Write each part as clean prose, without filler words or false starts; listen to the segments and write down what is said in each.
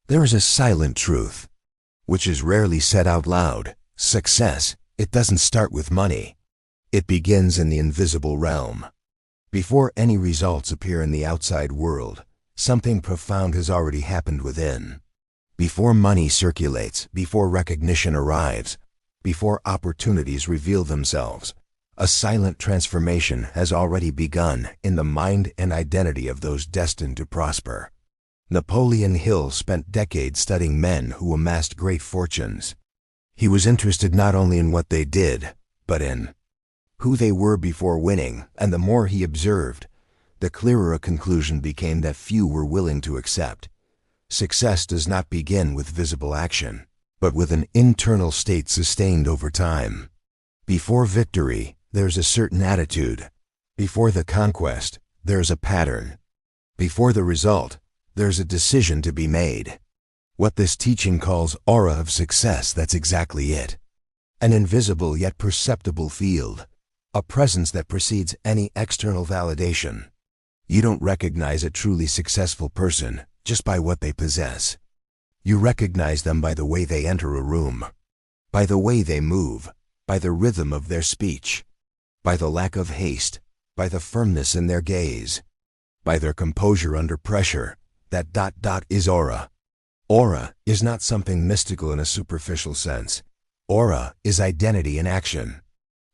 There is a silent truth, which is rarely said out loud. Success, it doesn't start with money. It begins in the invisible realm. Before any results appear in the outside world, something profound has already happened within. Before money circulates, before recognition arrives, before opportunities reveal themselves, a silent transformation has already begun in the mind and identity of those destined to prosper. Napoleon Hill spent decades studying men who amassed great fortunes. He was interested not only in what they did, but in who they were before winning, and the more he observed, the clearer a conclusion became that few were willing to accept. Success does not begin with visible action, but with an internal state sustained over time. Before victory, there's a certain attitude. Before the conquest, there's a pattern. Before the result, there's a decision to be made. What this teaching calls aura of success, that's exactly it. An invisible yet perceptible field, a presence that precedes any external validation. You don't recognize a truly successful person just by what they possess. You recognize them by the way they enter a room, by the way they move, by the rhythm of their speech, by the lack of haste, by the firmness in their gaze, by their composure under pressure. That ... is aura. Aura is not something mystical in a superficial sense. Aura is identity in action.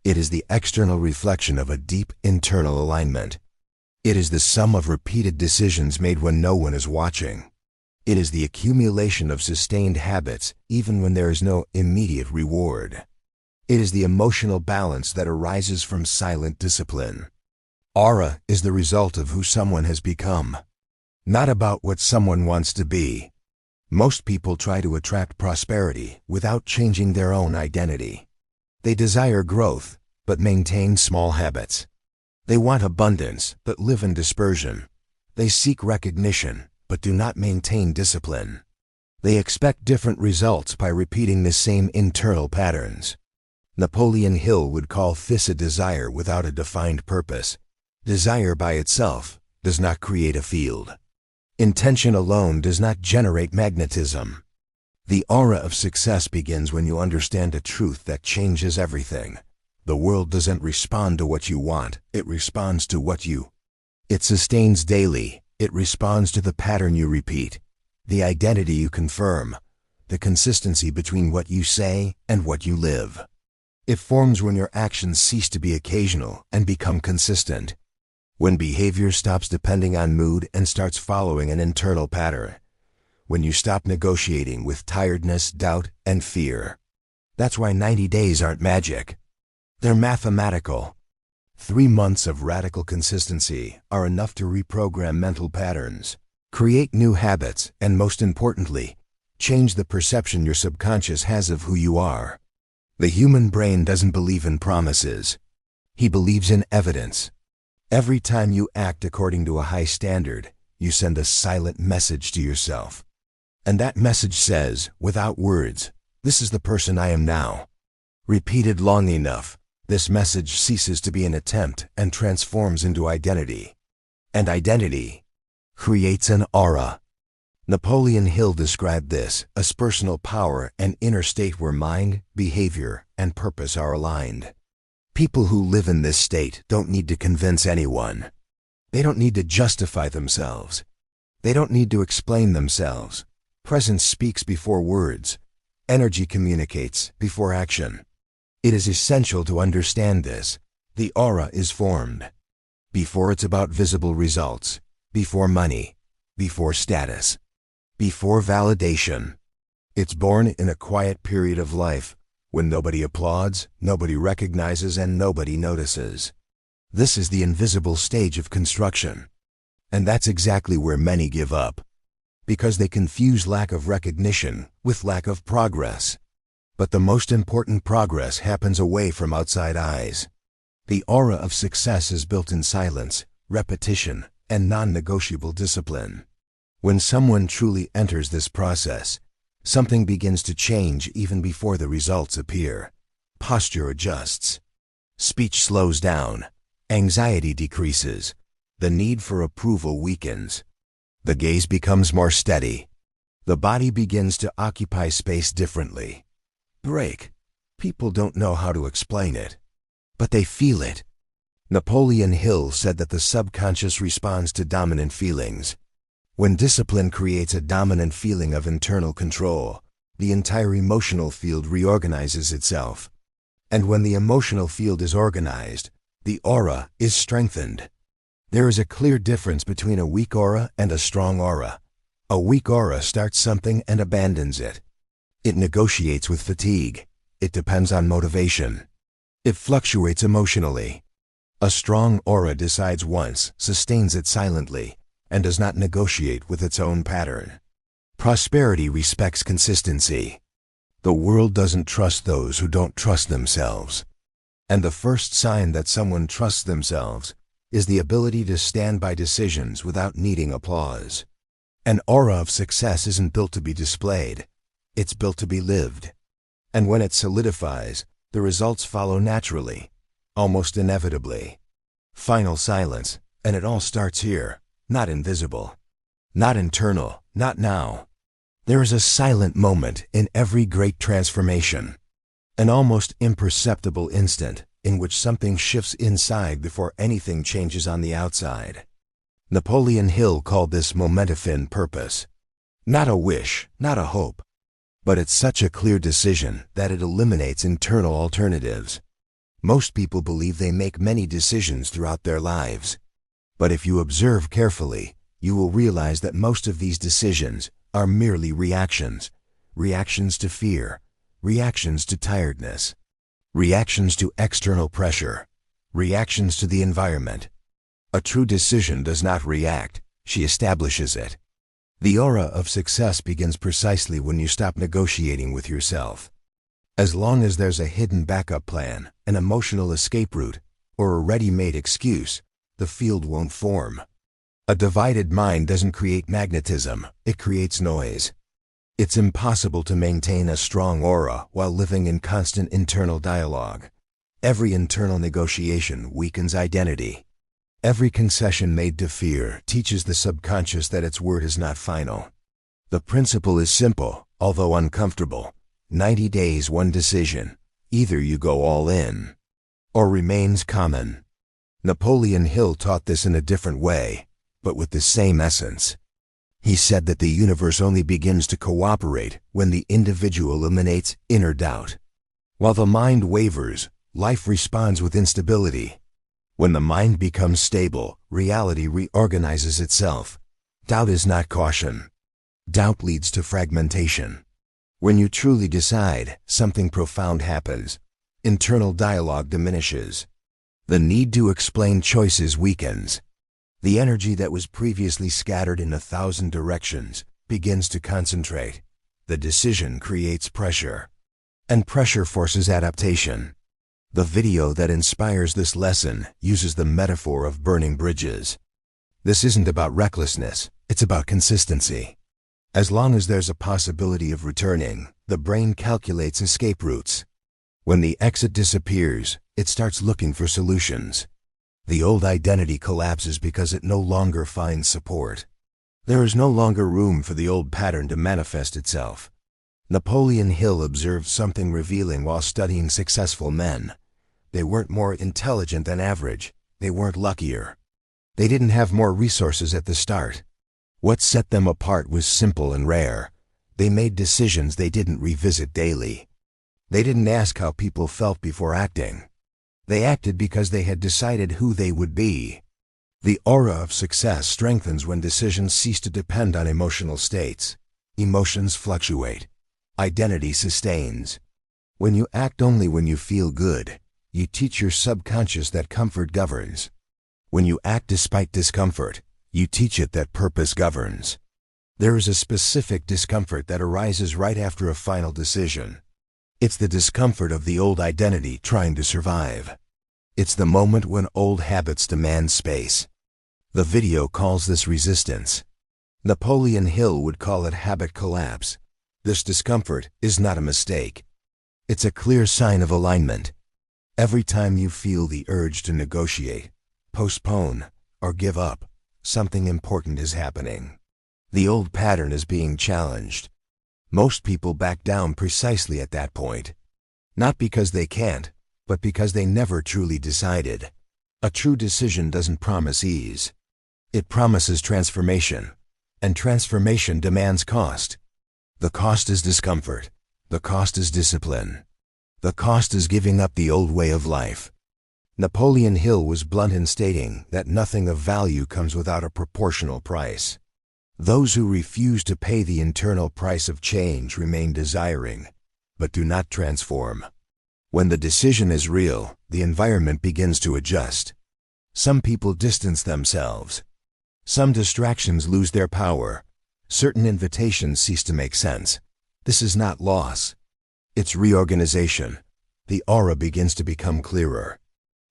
It is the external reflection of a deep internal alignment. It is the sum of repeated decisions made when no one is watching. It is the accumulation of sustained habits even when there is no immediate reward. It is the emotional balance that arises from silent discipline. Aura is the result of who someone has become, not about what someone wants to be. Most people try to attract prosperity without changing their own identity. They desire growth, but maintain small habits. They want abundance, but live in dispersion. They seek recognition, but do not maintain discipline. They expect different results by repeating the same internal patterns. Napoleon Hill would call this a desire without a defined purpose. Desire by itself does not create a field. Intention alone does not generate magnetism. The aura of success begins when you understand a truth that changes everything. The world doesn't respond to what you want, it responds to what you. It sustains daily, it responds to the pattern you repeat, the identity you confirm, the consistency between what you say and what you live. It forms when your actions cease to be occasional and become consistent. When behavior stops depending on mood and starts following an internal pattern. When you stop negotiating with tiredness, doubt, and fear. That's why 90 days aren't magic. They're mathematical. 3 months of radical consistency are enough to reprogram mental patterns, create new habits, and most importantly, change the perception your subconscious has of who you are. The human brain doesn't believe in promises. He believes in evidence. Every time you act according to a high standard, you send a silent message to yourself. And that message says, without words, this is the person I am now. Repeated long enough, this message ceases to be an attempt and transforms into identity. And identity creates an aura. Napoleon Hill described this as personal power, an inner state where mind, behavior, and purpose are aligned. People who live in this state don't need to convince anyone. They don't need to justify themselves. They don't need to explain themselves. Presence speaks before words. Energy communicates before action. It is essential to understand this. The aura is formed before it's about visible results, before money, before status, before validation. It's born in a quiet period of life when nobody applauds, nobody recognizes, and nobody notices. This is the invisible stage of construction. And that's exactly where many give up, because they confuse lack of recognition with lack of progress. But the most important progress happens away from outside eyes. The aura of success is built in silence, repetition, and non-negotiable discipline. When someone truly enters this process, something begins to change even before the results appear. Posture adjusts. Speech slows down. Anxiety decreases. The need for approval weakens. The gaze becomes more steady. The body begins to occupy space differently. Break. People don't know how to explain it, but they feel it. Napoleon Hill said that the subconscious responds to dominant feelings. When discipline creates a dominant feeling of internal control, the entire emotional field reorganizes itself. And when the emotional field is organized, the aura is strengthened. There is a clear difference between a weak aura and a strong aura. A weak aura starts something and abandons it. It negotiates with fatigue. It depends on motivation. It fluctuates emotionally. A strong aura decides once, sustains it silently, and does not negotiate with its own pattern. Prosperity respects consistency. The world doesn't trust those who don't trust themselves. And the first sign that someone trusts themselves is the ability to stand by decisions without needing applause. An aura of success isn't built to be displayed. It's built to be lived. And when it solidifies, the results follow naturally, almost inevitably. Final silence, and it all starts here, not invisible, not internal, not now. There is a silent moment in every great transformation, an almost imperceptible instant in which something shifts inside before anything changes on the outside. Napoleon Hill called this momentifin purpose. Not a wish, not a hope, but it's such a clear decision that it eliminates internal alternatives. Most people believe they make many decisions throughout their lives. But if you observe carefully, you will realize that most of these decisions are merely reactions. Reactions to fear, reactions to tiredness, reactions to external pressure, reactions to the environment. A true decision does not react, she establishes it. The aura of success begins precisely when you stop negotiating with yourself. As long as there's a hidden backup plan, an emotional escape route, or a ready-made excuse, the field won't form. A divided mind doesn't create magnetism, it creates noise. It's impossible to maintain a strong aura while living in constant internal dialogue. Every internal negotiation weakens identity. Every concession made to fear teaches the subconscious that its word is not final. The principle is simple, although uncomfortable. 90 days, one decision. Either you go all in, or remains common. Napoleon Hill taught this in a different way, but with the same essence. He said that the universe only begins to cooperate when the individual eliminates inner doubt. While the mind wavers, life responds with instability. When the mind becomes stable, reality reorganizes itself. Doubt is not caution. Doubt leads to fragmentation. When you truly decide, something profound happens. Internal dialogue diminishes. The need to explain choices weakens. The energy that was previously scattered in 1,000 directions begins to concentrate. The decision creates pressure, and pressure forces adaptation. The video that inspires this lesson uses the metaphor of burning bridges. This isn't about recklessness, it's about consistency. As long as there's a possibility of returning, the brain calculates escape routes. When the exit disappears, it starts looking for solutions. The old identity collapses because it no longer finds support. There is no longer room for the old pattern to manifest itself. Napoleon Hill observed something revealing while studying successful men. They weren't more intelligent than average. They weren't luckier. They didn't have more resources at the start. What set them apart was simple and rare. They made decisions they didn't revisit daily. They didn't ask how people felt before acting. They acted because they had decided who they would be. The aura of success strengthens when decisions cease to depend on emotional states. Emotions fluctuate. Identity sustains. When you act only when you feel good, you teach your subconscious that comfort governs. When you act despite discomfort, you teach it that purpose governs. There is a specific discomfort that arises right after a final decision. It's the discomfort of the old identity trying to survive. It's the moment when old habits demand space. The video calls this resistance. Napoleon Hill would call it habit collapse. This discomfort is not a mistake. It's a clear sign of alignment. Every time you feel the urge to negotiate, postpone, or give up, something important is happening. The old pattern is being challenged. Most people back down precisely at that point. Not because they can't, but because they never truly decided. A true decision doesn't promise ease. It promises transformation. And transformation demands cost. The cost is discomfort. The cost is discipline. The cost is giving up the old way of life. Napoleon Hill was blunt in stating that nothing of value comes without a proportional price. Those who refuse to pay the internal price of change remain desiring, but do not transform. When the decision is real, the environment begins to adjust. Some people distance themselves. Some distractions lose their power. Certain invitations cease to make sense. This is not loss. It's reorganization. The aura begins to become clearer.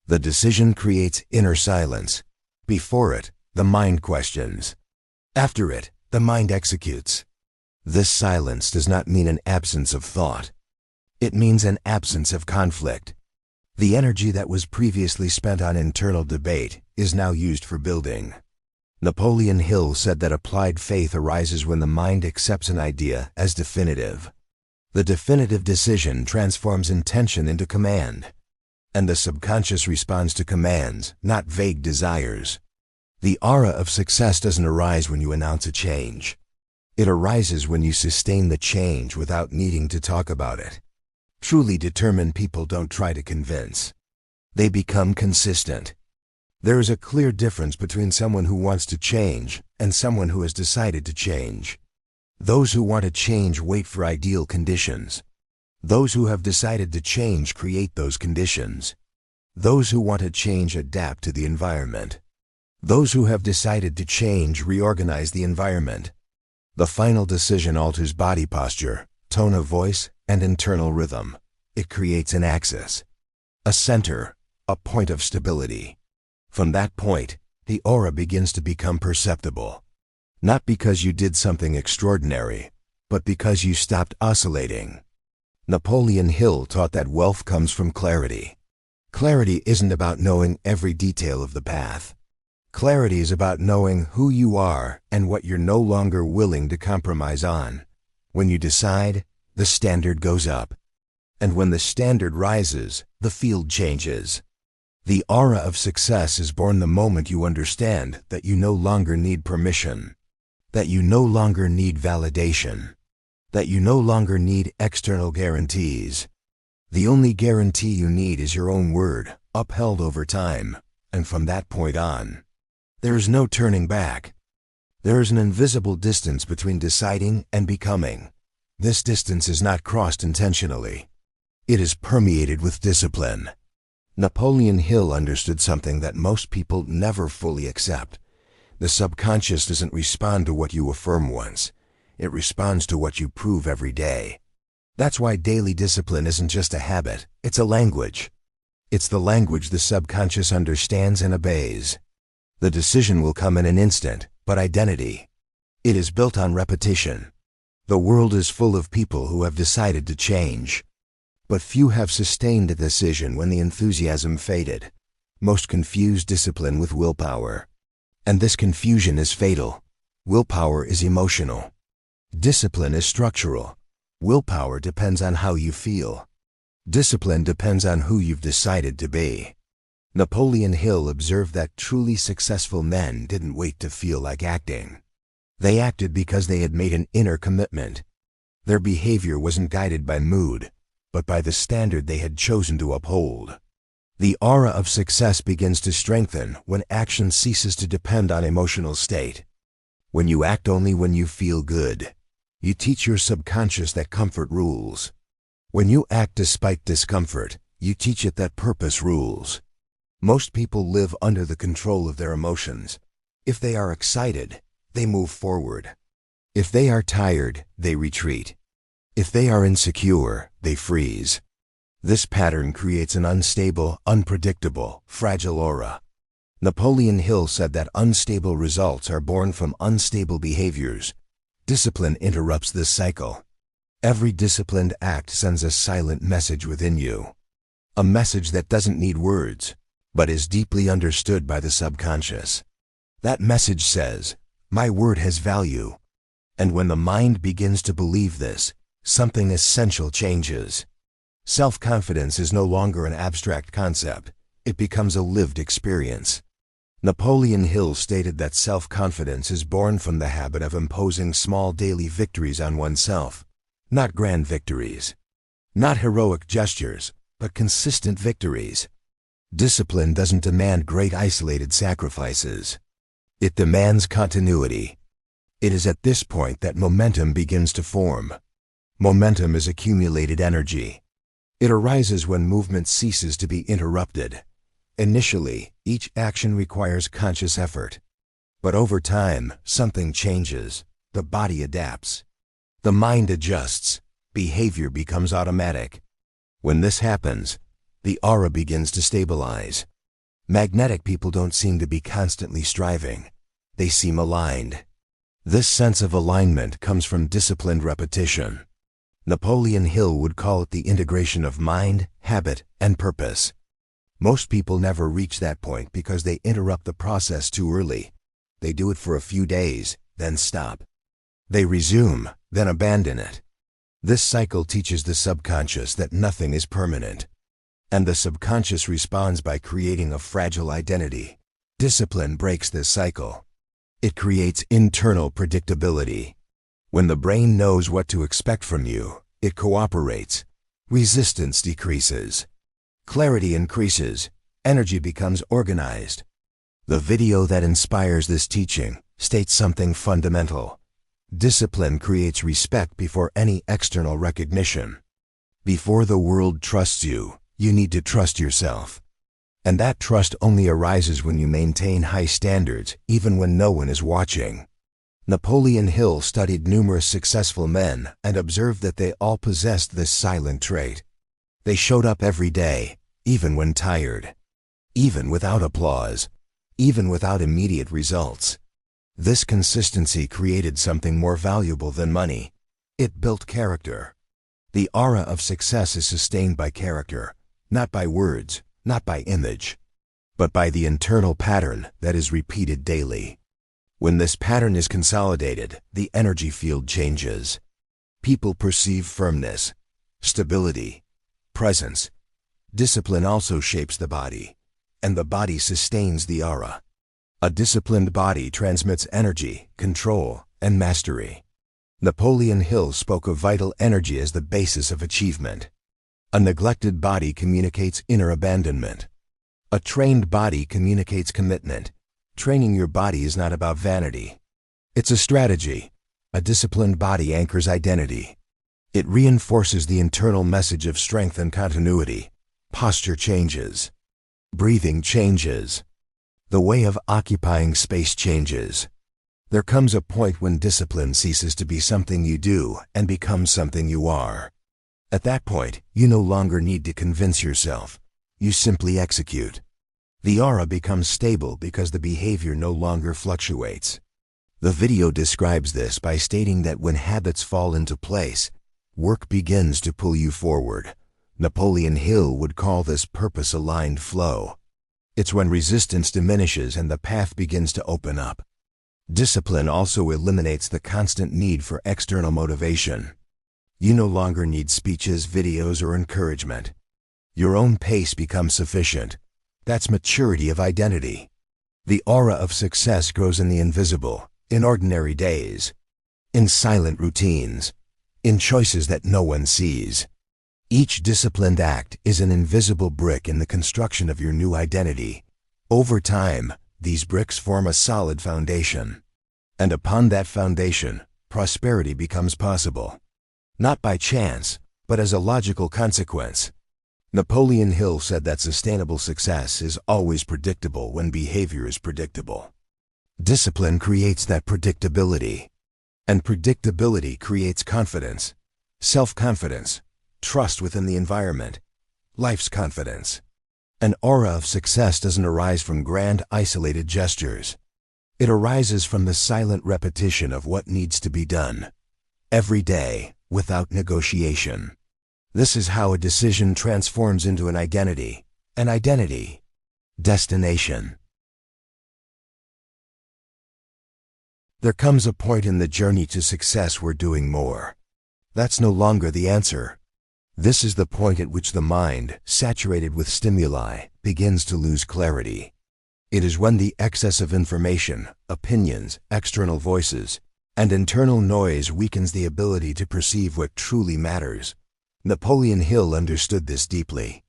The decision creates inner silence. Before it, the mind questions. After it, the mind executes. This silence does not mean an absence of thought. It means an absence of conflict. The energy that was previously spent on internal debate is now used for building. Napoleon Hill said that applied faith arises when the mind accepts an idea as definitive. The definitive decision transforms intention into command. And the subconscious responds to commands, not vague desires. The aura of success doesn't arise when you announce a change. It arises when you sustain the change without needing to talk about it. Truly determined people don't try to convince. They become consistent. There is a clear difference between someone who wants to change and someone who has decided to change. Those who want to change wait for ideal conditions. Those who have decided to change create those conditions. Those who want to change adapt to the environment. Those who have decided to change reorganize the environment. The final decision alters body posture, tone of voice, and internal rhythm. It creates an axis, a center, a point of stability. From that point, the aura begins to become perceptible. Not because you did something extraordinary, but because you stopped oscillating. Napoleon Hill taught that wealth comes from clarity. Clarity isn't about knowing every detail of the path. Clarity is about knowing who you are and what you're no longer willing to compromise on. When you decide, the standard goes up. And when the standard rises, the field changes. The aura of success is born the moment you understand that you no longer need permission, that you no longer need validation, that you no longer need external guarantees. The only guarantee you need is your own word, upheld over time, and from that point on, there is no turning back. There is an invisible distance between deciding and becoming. This distance is not crossed intentionally. It is permeated with discipline. Napoleon Hill understood something that most people never fully accept. The subconscious doesn't respond to what you affirm once. It responds to what you prove every day. That's why daily discipline isn't just a habit, it's a language. It's the language the subconscious understands and obeys. The decision will come in an instant, but identity, it is built on repetition. The world is full of people who have decided to change. But few have sustained a decision when the enthusiasm faded. Most confuse discipline with willpower. And this confusion is fatal. Willpower is emotional. Discipline is structural. Willpower depends on how you feel. Discipline depends on who you've decided to be. Napoleon Hill observed that truly successful men didn't wait to feel like acting. They acted because they had made an inner commitment. Their behavior wasn't guided by mood, but by the standard they had chosen to uphold. The aura of success begins to strengthen when action ceases to depend on emotional state. When you act only when you feel good, you teach your subconscious that comfort rules. When you act despite discomfort, you teach it that purpose rules. Most people live under the control of their emotions. If they are excited, they move forward. If they are tired, they retreat. If they are insecure, they freeze. This pattern creates an unstable, unpredictable, fragile aura. Napoleon Hill said that unstable results are born from unstable behaviors. Discipline interrupts this cycle. Every disciplined act sends a silent message within you. A message that doesn't need words, but is deeply understood by the subconscious. That message says, "My word has value. And when the mind begins to believe this, something essential changes. Self-confidence is no longer an abstract concept. It becomes a lived experience. Napoleon Hill stated that self-confidence is born from the habit of imposing small daily victories on oneself, not grand victories. Not heroic gestures, but consistent victories. Discipline doesn't demand great isolated sacrifices. It demands continuity. It is at this point that momentum begins to form. Momentum is accumulated energy. It arises when movement ceases to be interrupted. Initially, each action requires conscious effort. But over time, something changes. The body adapts. The mind adjusts. Behavior becomes automatic. When this happens, the aura begins to stabilize. Magnetic people don't seem to be constantly striving. They seem aligned. This sense of alignment comes from disciplined repetition. Napoleon Hill would call it the integration of mind, habit, and purpose. Most people never reach that point because they interrupt the process too early. They do it for a few days, then stop. They resume, then abandon it. This cycle teaches the subconscious that nothing is permanent. And the subconscious responds by creating a fragile identity. Discipline breaks this cycle. It creates internal predictability. When the brain knows what to expect from you, it cooperates. Resistance decreases. Clarity increases. Energy becomes organized. The video that inspires this teaching states something fundamental. Discipline creates respect before any external recognition. Before the world trusts you, you need to trust yourself. And that trust only arises when you maintain high standards, even when no one is watching. Napoleon Hill studied numerous successful men and observed that they all possessed this silent trait. They showed up every day, even when tired, even without applause, even without immediate results. This consistency created something more valuable than money. It built character. The aura of success is sustained by character, not by words, not by image, but by the internal pattern that is repeated daily. When this pattern is consolidated, the energy field changes. People perceive firmness, stability, presence. Discipline also shapes the body, and the body sustains the aura. A disciplined body transmits energy, control, and mastery. Napoleon Hill spoke of vital energy as the basis of achievement. A neglected body communicates inner abandonment. A trained body communicates commitment. Training your body is not about vanity. It's a strategy. A disciplined body anchors identity. It reinforces the internal message of strength and continuity. Posture changes. Breathing changes. The way of occupying space changes. There comes a point when discipline ceases to be something you do and becomes something you are. At that point, you no longer need to convince yourself. You simply execute. The aura becomes stable because the behavior no longer fluctuates. The video describes this by stating that when habits fall into place, work begins to pull you forward. Napoleon Hill would call this purpose-aligned flow. It's when resistance diminishes and the path begins to open up. Discipline also eliminates the constant need for external motivation. You no longer need speeches, videos, or encouragement. Your own pace becomes sufficient. That's maturity of identity. The aura of success grows in the invisible, in ordinary days, in silent routines, in choices that no one sees. Each disciplined act is an invisible brick in the construction of your new identity. Over time, these bricks form a solid foundation. And upon that foundation, prosperity becomes possible. Not by chance, but as a logical consequence. Napoleon Hill said that sustainable success is always predictable when behavior is predictable. Discipline creates that predictability. And predictability creates confidence, self-confidence, trust within the environment, life's confidence. An aura of success doesn't arise from grand, isolated gestures. It arises from the silent repetition of what needs to be done, every day, without negotiation. This is how a decision transforms into an identity, destination. There comes a point in the journey to success where doing more. That's no longer the answer. This is the point at which the mind, saturated with stimuli, begins to lose clarity. It is when the excess of information, opinions, external voices, and internal noise weakens the ability to perceive what truly matters. Napoleon Hill understood this deeply.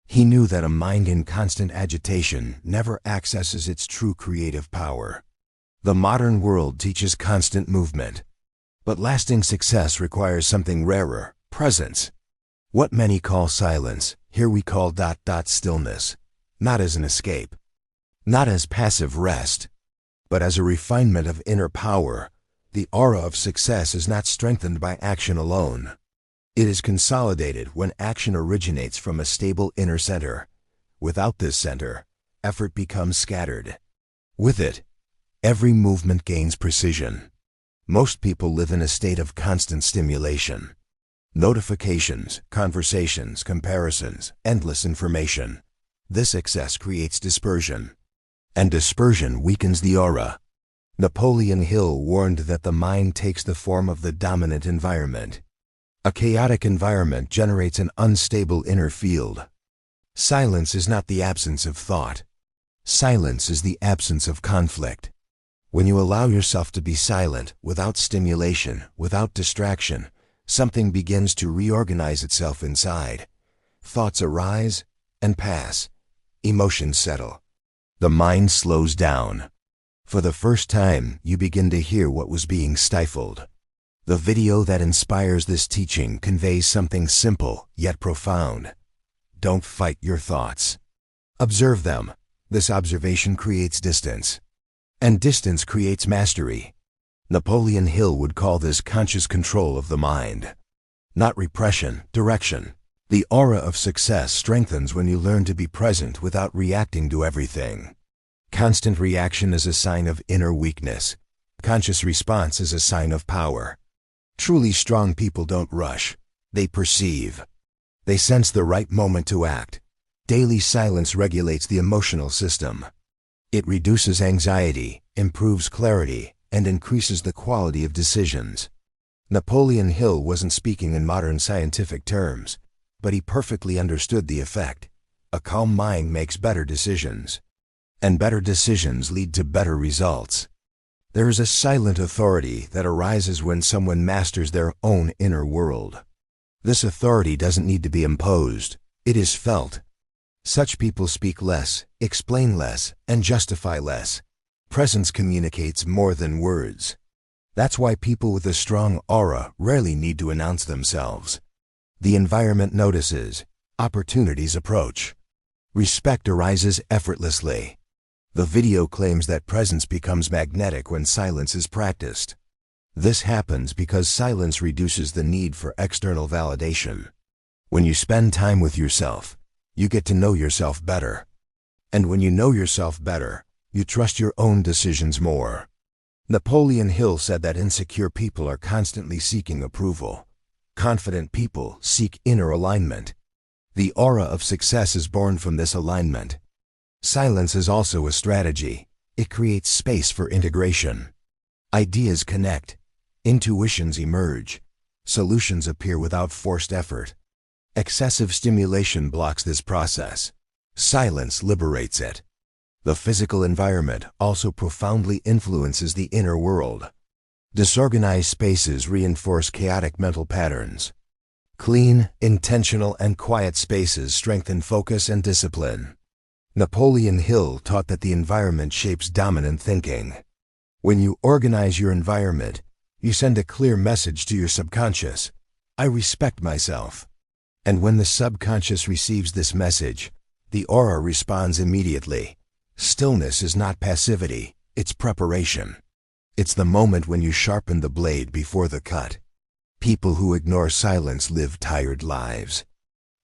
He knew that a mind in constant agitation never accesses its true creative power. The modern world teaches constant movement, but lasting success requires something rarer, presence. What many call silence, here we call stillness, not as an escape, not as passive rest, but as a refinement of inner power. The aura of success is not strengthened by action alone. It is consolidated when action originates from a stable inner center. Without this center, effort becomes scattered. With it, every movement gains precision. Most people live in a state of constant stimulation. Notifications, conversations, comparisons, endless information. This excess creates dispersion, and dispersion weakens the aura. Napoleon Hill warned that the mind takes the form of the dominant environment. A chaotic environment generates an unstable inner field. Silence is not the absence of thought. Silence is the absence of conflict. When you allow yourself to be silent, without stimulation, without distraction, something begins to reorganize itself inside. Thoughts arise and pass. Emotions settle. The mind slows down. For the first time, you begin to hear what was being stifled. The video that inspires this teaching conveys something simple yet profound. Don't fight your thoughts. Observe them. This observation creates distance, and distance creates mastery. Napoleon Hill would call this conscious control of the mind. Not repression, direction. The aura of success strengthens when you learn to be present without reacting to everything. Constant reaction is a sign of inner weakness. Conscious response is a sign of power. Truly strong people don't rush. They perceive. They sense the right moment to act. Daily silence regulates the emotional system. It reduces anxiety, improves clarity, and increases the quality of decisions. Napoleon Hill wasn't speaking in modern scientific terms, but he perfectly understood the effect. A calm mind makes better decisions, and better decisions lead to better results. There is a silent authority that arises when someone masters their own inner world. This authority doesn't need to be imposed. It is felt. Such people speak less, explain less, and justify less. Presence communicates more than words. That's why people with a strong aura rarely need to announce themselves. The environment notices. Opportunities approach. Respect arises effortlessly. The video claims that presence becomes magnetic when silence is practiced. This happens because silence reduces the need for external validation. When you spend time with yourself, you get to know yourself better. And when you know yourself better, you trust your own decisions more. Napoleon Hill said that insecure people are constantly seeking approval. Confident people seek inner alignment. The aura of success is born from this alignment. Silence is also a strategy. It creates space for integration. Ideas connect. Intuitions emerge. Solutions appear without forced effort. Excessive stimulation blocks this process. Silence liberates it. The physical environment also profoundly influences the inner world. Disorganized spaces reinforce chaotic mental patterns. Clean, intentional, and quiet spaces strengthen focus and discipline. Napoleon Hill taught that the environment shapes dominant thinking. When you organize your environment, you send a clear message to your subconscious. I respect myself. And when the subconscious receives this message, the aura responds immediately. Stillness is not passivity, it's preparation. It's the moment when you sharpen the blade before the cut. People who ignore silence live tired lives.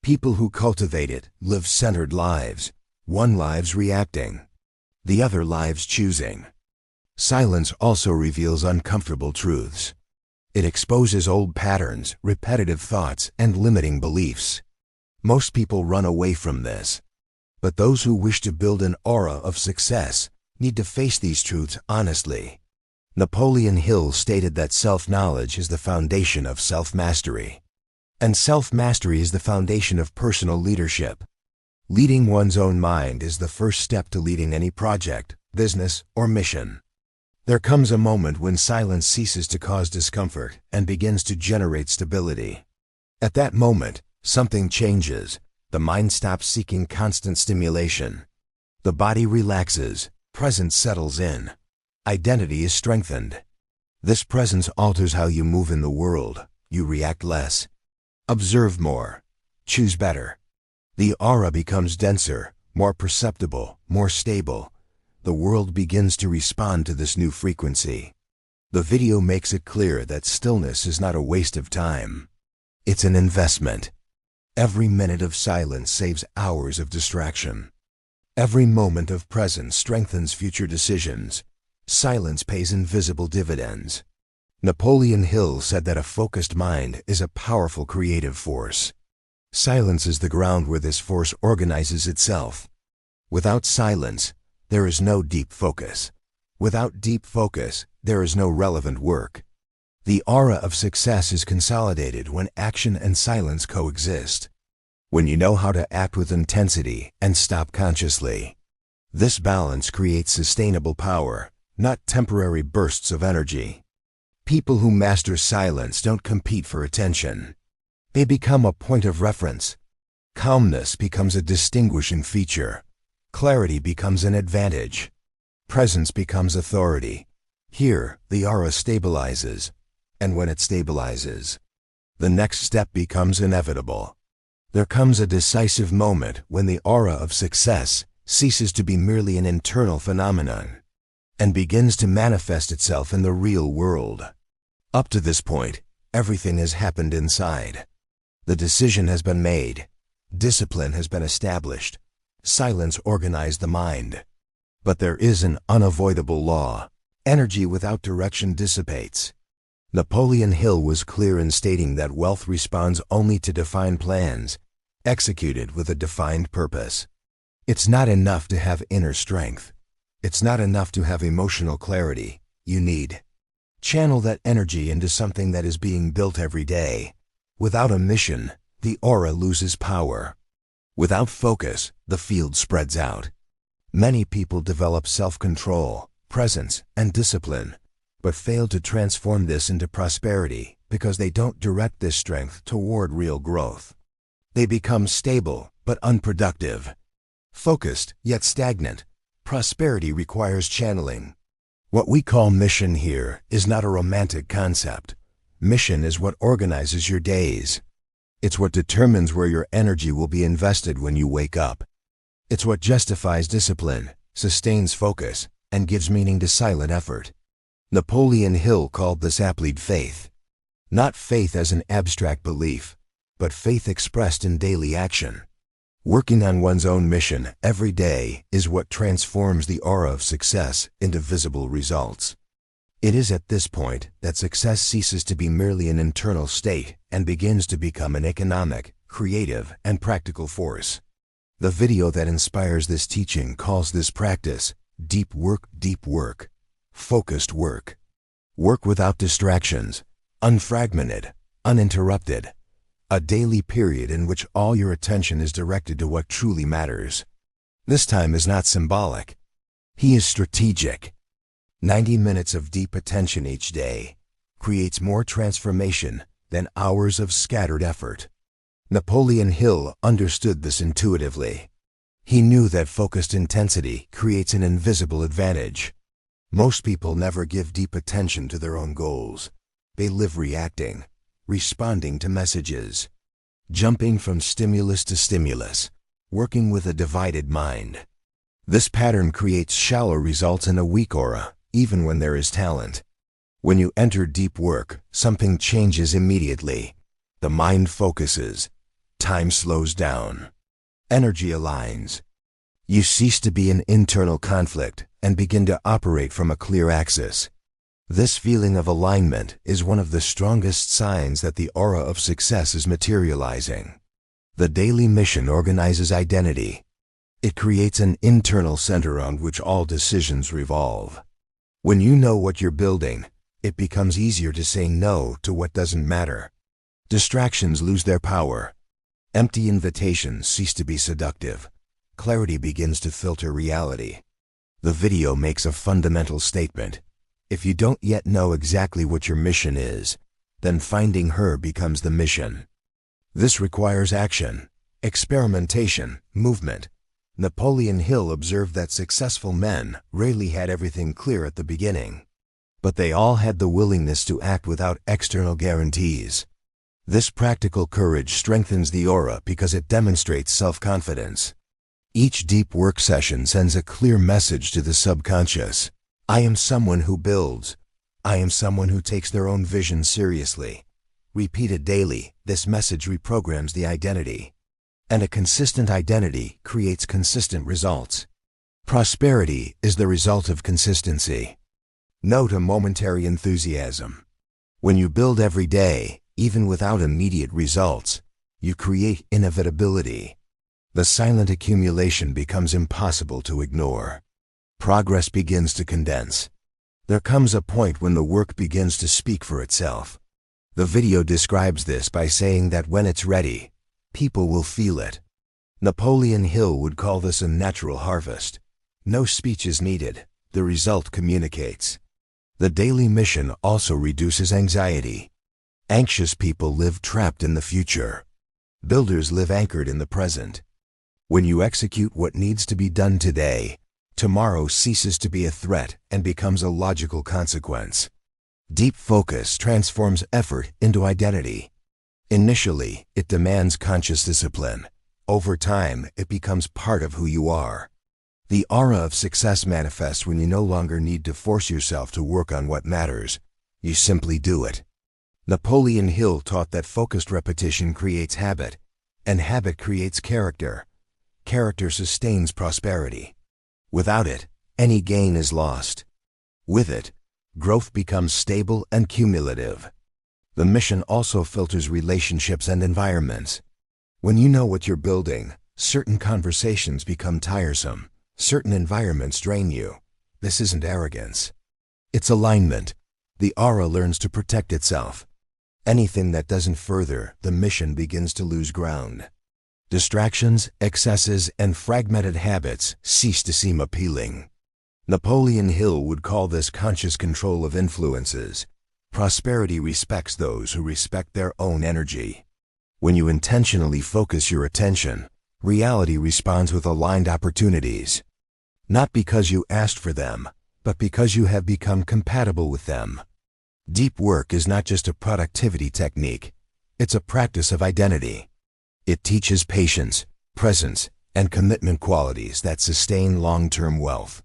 People who cultivate it live centered lives. One lives reacting, the other lives choosing. Silence also reveals uncomfortable truths. It exposes old patterns, repetitive thoughts, and limiting beliefs. Most people run away from this. But those who wish to build an aura of success need to face these truths honestly. Napoleon Hill stated that self-knowledge is the foundation of self-mastery. And self-mastery is the foundation of personal leadership. Leading one's own mind is the first step to leading any project, business, or mission. There comes a moment when silence ceases to cause discomfort and begins to generate stability. At that moment, something changes. The mind stops seeking constant stimulation. The body relaxes, presence settles in. Identity is strengthened. This presence alters how you move in the world. You react less. Observe more. Choose better. The aura becomes denser, more perceptible, more stable. The world begins to respond to this new frequency. The video makes it clear that stillness is not a waste of time. It's an investment. Every minute of silence saves hours of distraction. Every moment of presence strengthens future decisions. Silence pays invisible dividends. Napoleon Hill said that a focused mind is a powerful creative force. Silence is the ground where this force organizes itself. Without silence, there is no deep focus. Without deep focus, there is no relevant work. The aura of success is consolidated when action and silence coexist. When you know how to act with intensity and stop consciously. This balance creates sustainable power, not temporary bursts of energy. People who master silence don't compete for attention. They become a point of reference. Calmness becomes a distinguishing feature. Clarity becomes an advantage. Presence becomes authority. Here, the aura stabilizes. And when it stabilizes, the next step becomes inevitable. There comes a decisive moment when the aura of success ceases to be merely an internal phenomenon and begins to manifest itself in the real world. Up to this point, everything has happened inside. The decision has been made. Discipline has been established. Silence organized the mind. But there is an unavoidable law. Energy without direction dissipates. Napoleon Hill was clear in stating that wealth responds only to defined plans, executed with a defined purpose. It's not enough to have inner strength. It's not enough to have emotional clarity. You need channel that energy into something that is being built every day. Without a mission, the aura loses power. Without focus, the field spreads out. Many people develop self-control, presence, and discipline, but fail to transform this into prosperity because they don't direct this strength toward real growth. They become stable but unproductive, focused yet stagnant. Prosperity requires channeling. What we call mission here is not a romantic concept. Mission is what organizes your days. It's what determines where your energy will be invested when you wake up. It's what justifies discipline, sustains focus, and gives meaning to silent effort. Napoleon Hill called this aptly faith. Not faith as an abstract belief, but faith expressed in daily action. Working on one's own mission every day is what transforms the aura of success into visible results. It is at this point that success ceases to be merely an internal state and begins to become an economic, creative, and practical force. The video that inspires this teaching calls this practice deep work, focused work. Work without distractions, unfragmented, uninterrupted. A daily period in which all your attention is directed to what truly matters. This time is not symbolic. He is strategic. 90 minutes of deep attention each day creates more transformation than hours of scattered effort. Napoleon Hill understood this intuitively. He knew that focused intensity creates an invisible advantage. Most people never give deep attention to their own goals. They live reacting, responding to messages, jumping from stimulus to stimulus, working with a divided mind. This pattern creates shallow results in a weak aura, even when there is talent. When you enter deep work, something changes immediately. The mind focuses. Time slows down. Energy aligns. You cease to be in internal conflict and begin to operate from a clear axis. This feeling of alignment is one of the strongest signs that the aura of success is materializing. The daily mission organizes identity. It creates an internal center around which all decisions revolve. When you know what you're building, it becomes easier to say no to what doesn't matter. Distractions lose their power. Empty invitations cease to be seductive. Clarity begins to filter reality. The video makes a fundamental statement. If you don't yet know exactly what your mission is, then finding her becomes the mission. This requires action, experimentation, movement. Napoleon Hill observed that successful men rarely had everything clear at the beginning, but they all had the willingness to act without external guarantees. This practical courage strengthens the aura because it demonstrates self-confidence. Each deep work session sends a clear message to the subconscious. I am someone who builds. I am someone who takes their own vision seriously. Repeated daily, this message reprograms the identity. And a consistent identity creates consistent results. Prosperity is the result of consistency. Note a momentary enthusiasm. When you build every day, even without immediate results, you create inevitability. The silent accumulation becomes impossible to ignore. Progress begins to condense. There comes a point when the work begins to speak for itself. The video describes this by saying that when it's ready, people will feel it. Napoleon Hill would call this a natural harvest. No speech is needed, the result communicates. The daily mission also reduces anxiety. Anxious people live trapped in the future. Builders live anchored in the present. When you execute what needs to be done today, tomorrow ceases to be a threat and becomes a logical consequence. Deep focus transforms effort into identity. Initially, it demands conscious discipline. Over time, it becomes part of who you are. The aura of success manifests when you no longer need to force yourself to work on what matters. You simply do it. Napoleon Hill taught that focused repetition creates habit, and habit creates character. Character sustains prosperity. Without it, any gain is lost. With it, growth becomes stable and cumulative. The mission also filters relationships and environments. When you know what you're building, certain conversations become tiresome. Certain environments drain you. This isn't arrogance. It's alignment. The aura learns to protect itself. Anything that doesn't further the mission begins to lose ground. Distractions, excesses, and fragmented habits cease to seem appealing. Napoleon Hill would call this conscious control of influences. Prosperity respects those who respect their own energy. When you intentionally focus your attention, reality responds with aligned opportunities. Not because you asked for them, but because you have become compatible with them. Deep work is not just a productivity technique, it's a practice of identity. It teaches patience, presence, and commitment qualities that sustain long-term wealth.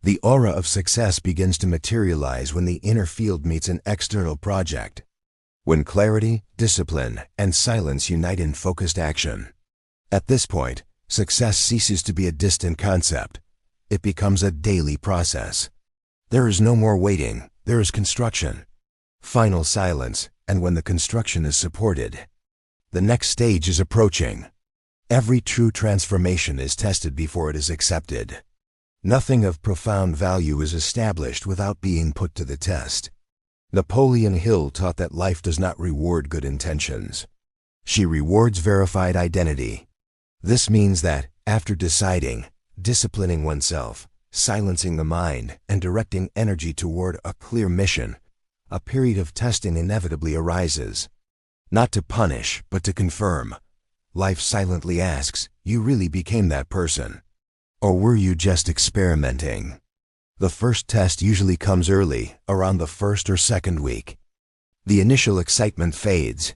The aura of success begins to materialize when the inner field meets an external project. When clarity, discipline, and silence unite in focused action. At this point, success ceases to be a distant concept. It becomes a daily process. There is no more waiting, there is construction. Final silence, and when the construction is supported, the next stage is approaching. Every true transformation is tested before it is accepted. Nothing of profound value is established without being put to the test. Napoleon Hill taught that life does not reward good intentions. She rewards verified identity. This means that, after deciding, disciplining oneself, silencing the mind, and directing energy toward a clear mission, a period of testing inevitably arises. Not to punish, but to confirm. Life silently asks, you really became that person? Or were you just experimenting? The first test usually comes early, around the first or second week. The initial excitement fades.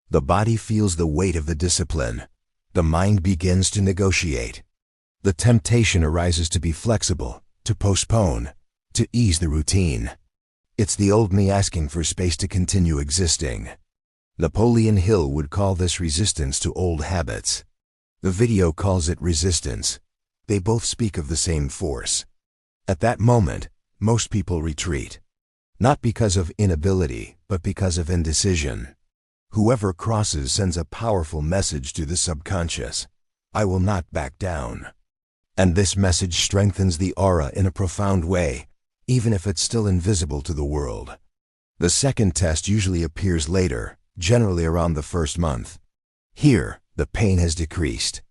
The body feels the weight of the discipline. The mind begins to negotiate. The temptation arises to be flexible, to postpone, to ease the routine. It's the old me asking for space to continue existing. Napoleon Hill would call this resistance to old habits. The video calls it resistance. They both speak of the same force. At that moment, most people retreat. Not because of inability, but because of indecision. Whoever crosses sends a powerful message to the subconscious. I will not back down. And this message strengthens the aura in a profound way. even if it's still invisible to the world. The second test usually appears later, generally around the first month. Here, the pain has decreased.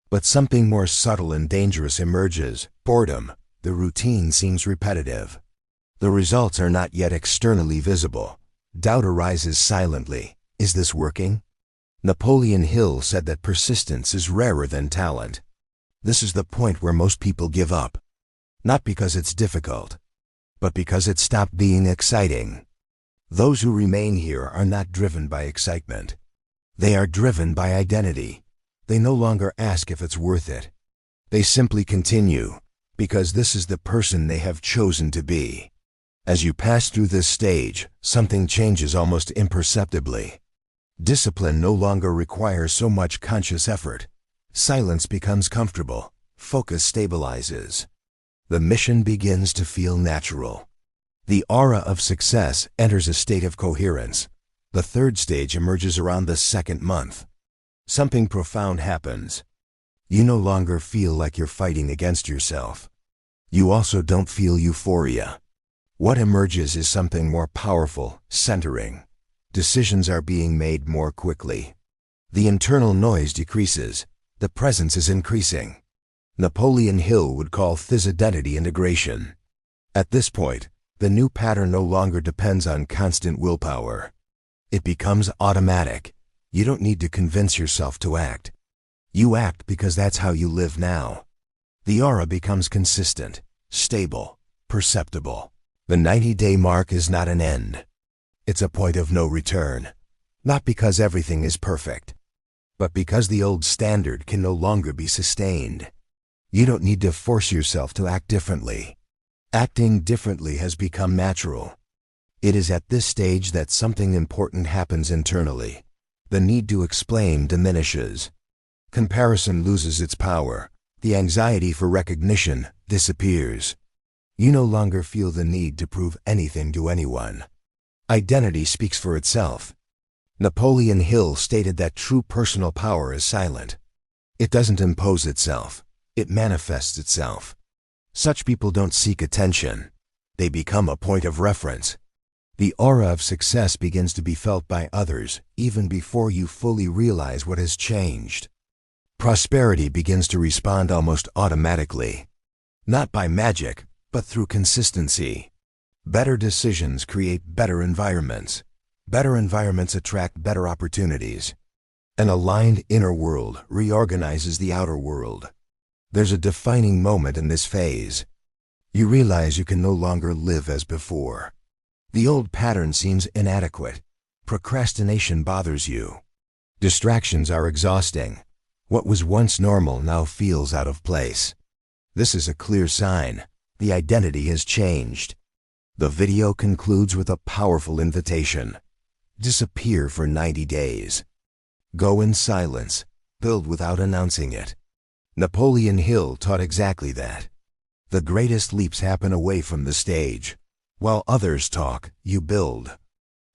But something more subtle and dangerous emerges: boredom. The routine seems repetitive. The results are not yet externally visible. Doubt arises silently. Is this working? Napoleon Hill said that persistence is rarer than talent. This is the point where most people give up. Not because it's difficult, but because it stopped being exciting. Those who remain here are not driven by excitement. They are driven by identity. They no longer ask if it's worth it. They simply continue, because this is the person they have chosen to be. As you pass through this stage, something changes almost imperceptibly. Discipline no longer requires so much conscious effort. Silence becomes comfortable. Focus stabilizes. The mission begins to feel natural. The aura of success enters a state of coherence. The third stage emerges around the second month. Something profound happens. You no longer feel like you're fighting against yourself. You also don't feel euphoria. What emerges is something more powerful, centering. Decisions are being made more quickly. The internal noise decreases. The presence is increasing. Napoleon Hill would call this identity integration. At this point, the new pattern no longer depends on constant willpower. It becomes automatic. You don't need to convince yourself to act. You act because that's how you live now. The aura becomes consistent, stable, perceptible. The 90-day mark is not an end. It's a point of no return. Not because everything is perfect, but because the old standard can no longer be sustained. You don't need to force yourself to act differently. Acting differently has become natural. It is at this stage that something important happens internally. The need to explain diminishes. Comparison loses its power. The anxiety for recognition disappears. You no longer feel the need to prove anything to anyone. Identity speaks for itself. Napoleon Hill stated that true personal power is silent. It doesn't impose itself. It manifests itself. Such people don't seek attention. They become a point of reference. The aura of success begins to be felt by others even before you fully realize what has changed. Prosperity begins to respond almost automatically. Not by magic, but through consistency. Better decisions create better environments. Better environments attract better opportunities. An aligned inner world reorganizes the outer world. There's a defining moment in this phase. You realize you can no longer live as before. The old pattern seems inadequate. Procrastination bothers you. Distractions are exhausting. What was once normal now feels out of place. This is a clear sign. The identity has changed. The video concludes with a powerful invitation. Disappear for 90 days. Go in silence. Build without announcing it. Napoleon Hill taught exactly that. The greatest leaps happen away from the stage. While others talk, you build.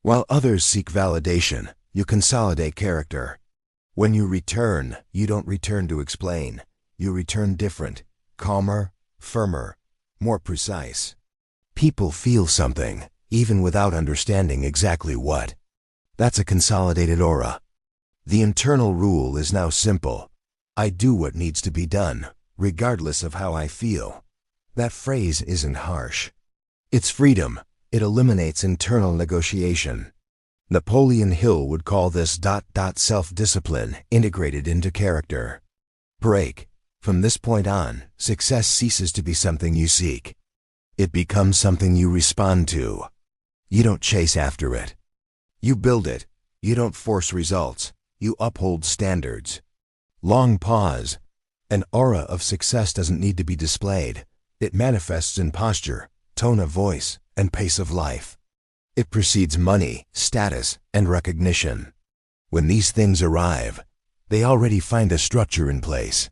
While others seek validation, you consolidate character. When you return, you don't return to explain. You return different, calmer, firmer, more precise. People feel something, even without understanding exactly what. That's a consolidated aura. The internal rule is now simple. I do what needs to be done, regardless of how I feel. That phrase isn't harsh. It's freedom. It eliminates internal negotiation. Napoleon Hill would call this self-discipline integrated into character. Break. From this point on, success ceases to be something you seek. It becomes something you respond to. You don't chase after it. You build it. You don't force results. You uphold standards. Long pause. An aura of success doesn't need to be displayed. It manifests in posture, tone of voice, and pace of life. It precedes money, status, and recognition. When these things arrive, they already find a structure in place.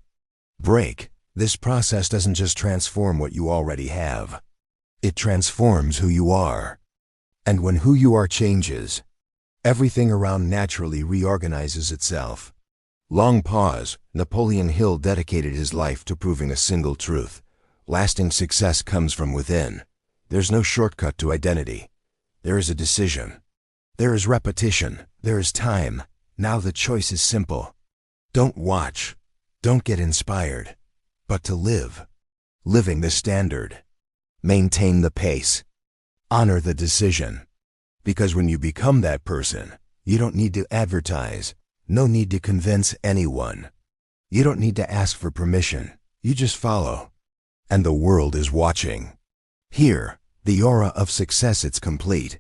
Break. This process doesn't just transform what you already have. It transforms who you are. And when who you are changes, everything around naturally reorganizes itself. Long pause. Napoleon Hill dedicated his life to proving a single truth. Lasting success comes from within, There's no shortcut to identity. There is a decision. There is repetition. There is time. Now the choice is simple. Don't watch. Don't get inspired. But to live. Living the standard. Maintain the pace. Honor the decision. Because when you become that person, you don't need to advertise. No need to convince anyone. You don't need to ask for permission. You just follow. And the world is watching. Here, the aura of success, it's complete.